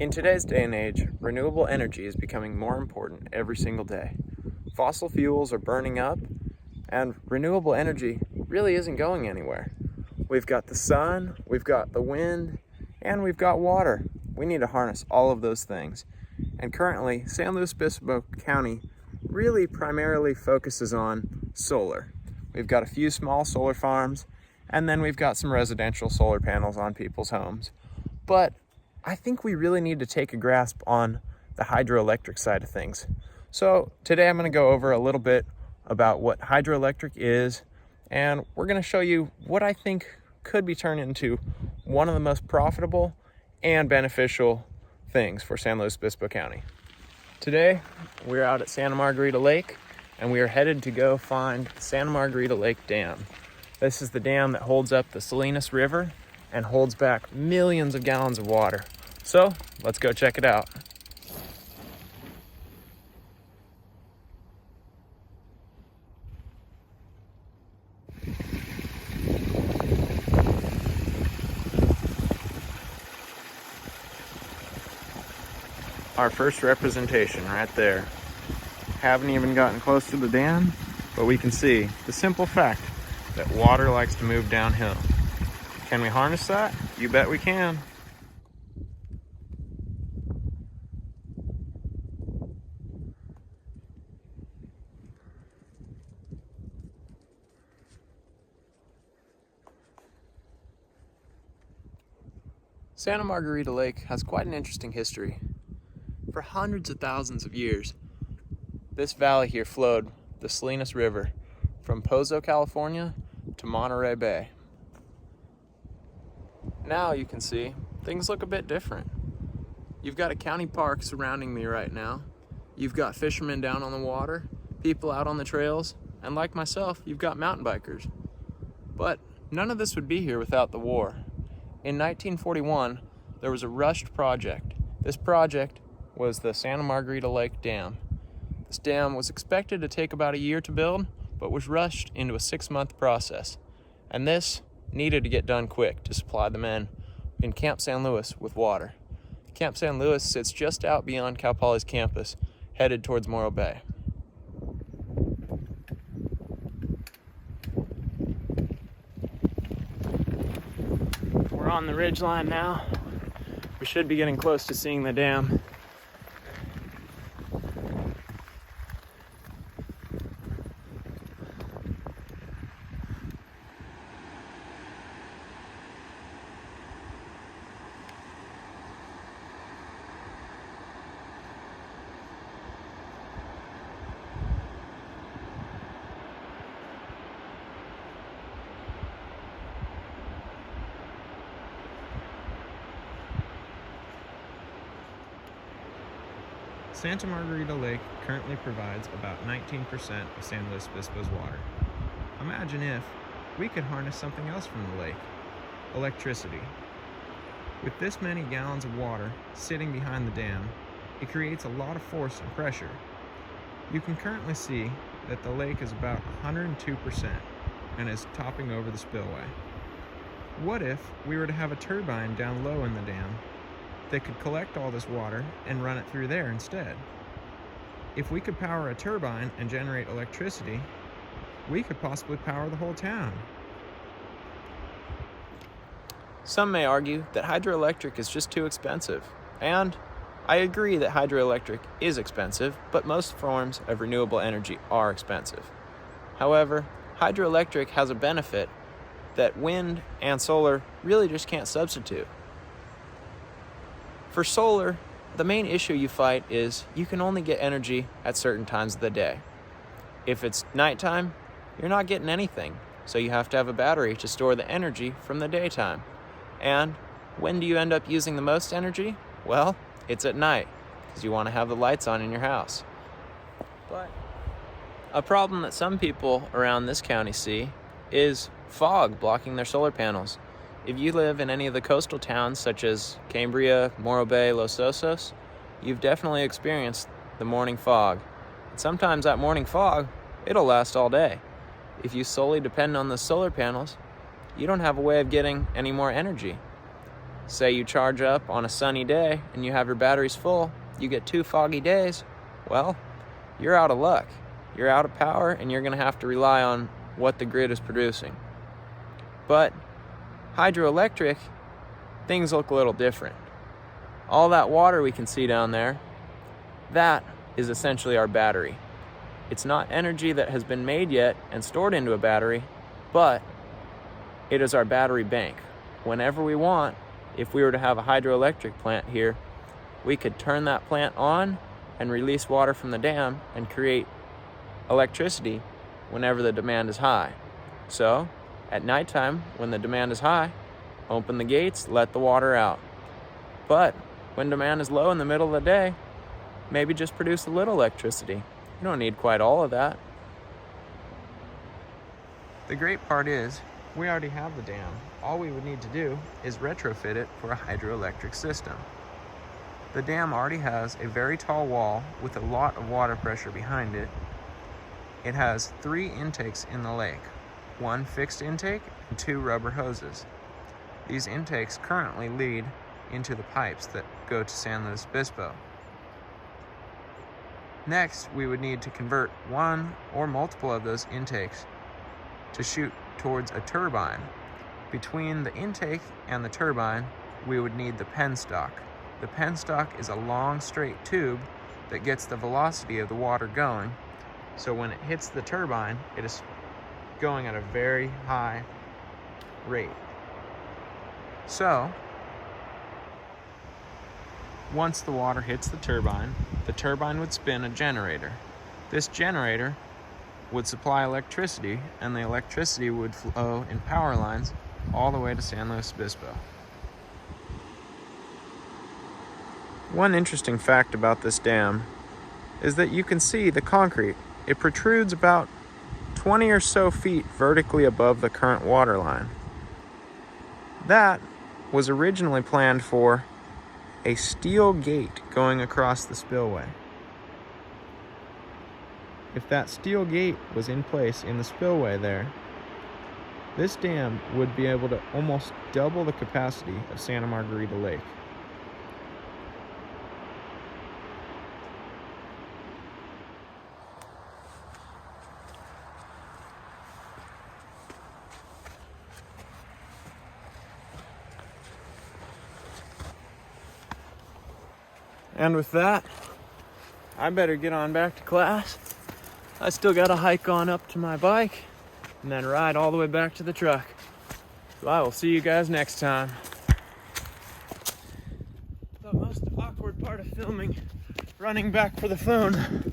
In today's day and age, renewable energy is becoming more important every single day. Fossil fuels are burning up, and renewable energy really isn't going anywhere. We've got the sun, we've got the wind, and we've got water. We need to harness all of those things. And currently, San Luis Obispo County really primarily focuses on solar. We've got a few small solar farms, and then we've got some residential solar panels on people's homes. But I think we really need to take a grasp on the hydroelectric side of things. So today I'm going to go over a little bit about what hydroelectric is, and we're going to show you what I think could be turned into one of the most profitable and beneficial things for San Luis Obispo County. Today we're out at Santa Margarita Lake, and we are headed to go find Santa Margarita Lake Dam. This is the dam that holds up the Salinas River and holds back millions of gallons of water. So let's go check it out. Our first representation right there. Haven't even gotten close to the dam, but we can see the simple fact that water likes to move downhill. Can we harness that? You bet we can. Santa Margarita Lake has quite an interesting history. For hundreds of thousands of years, this valley here flowed the Salinas River from Pozo, California to Monterey Bay. Now you can see things look a bit different. You've got a county park surrounding me right now. You've got fishermen down on the water, people out on the trails, and like myself, you've got mountain bikers. But none of this would be here without the war. In 1941, there was a rushed project. This project was the Santa Margarita Lake Dam. This dam was expected to take about a year to build, but was rushed into a 6-month process. And this needed to get done quick to supply the men in Camp San Luis with water. Camp San Luis sits just out beyond Cal Poly's campus, headed towards Morro Bay. We're on the ridgeline now. We should be getting close to seeing the dam. Santa Margarita Lake currently provides about 19% of San Luis Obispo's water. Imagine if we could harness something else from the lake: electricity. With this many gallons of water sitting behind the dam, it creates a lot of force and pressure. You can currently see that the lake is about 102% and is topping over the spillway. What if we were to have a turbine down low in the dam that could collect all this water and run it through there instead? If we could power a turbine and generate electricity, we could possibly power the whole town. Some may argue that hydroelectric is just too expensive, and I agree that hydroelectric is expensive, but most forms of renewable energy are expensive. However, hydroelectric has a benefit that wind and solar really just can't substitute. For solar, the main issue you fight is you can only get energy at certain times of the day. If it's nighttime, you're not getting anything, so you have to have a battery to store the energy from the daytime. And when do you end up using the most energy? Well, it's at night, because you want to have the lights on in your house. But a problem that some people around this county see is fog blocking their solar panels. If you live in any of the coastal towns such as Cambria, Morro Bay, Los Osos, you've definitely experienced the morning fog. And sometimes that morning fog, it'll last all day. If you solely depend on the solar panels, you don't have a way of getting any more energy. Say you charge up on a sunny day and you have your batteries full, you get 2 foggy days, well, you're out of luck. You're out of power and you're going to have to rely on what the grid is producing. But hydroelectric, things look a little different. All that water we can see down there, that is essentially our battery. It's not energy that has been made yet and stored into a battery, but it is our battery bank. Whenever we want, if we were to have a hydroelectric plant here, we could turn that plant on and release water from the dam and create electricity whenever the demand is high. So, at nighttime, when the demand is high, open the gates, let the water out. But when demand is low in the middle of the day, maybe just produce a little electricity. You don't need quite all of that. The great part is, we already have the dam. All we would need to do is retrofit it for a hydroelectric system. The dam already has a very tall wall with a lot of water pressure behind it. It has 3 intakes in the lake, 1 fixed intake and 2 rubber hoses. These intakes currently lead into the pipes that go to San Luis Obispo. Next, we would need to convert 1 or multiple of those intakes to shoot towards a turbine. Between the intake and the turbine, we would need the penstock. The penstock is a long straight tube that gets the velocity of the water going, so when it hits the turbine, it is going at a very high rate. So, once the water hits the turbine would spin a generator. This generator would supply electricity, and the electricity would flow in power lines all the way to San Luis Obispo. One interesting fact about this dam is that you can see the concrete. It protrudes about 20 or so feet vertically above the current water line. That was originally planned for a steel gate going across the spillway. If that steel gate was in place in the spillway there, this dam would be able to almost double the capacity of Santa Margarita Lake. And with that, I better get on back to class. I still got to hike on up to my bike and then ride all the way back to the truck. So I will see you guys next time. The most awkward part of filming, running back for the phone.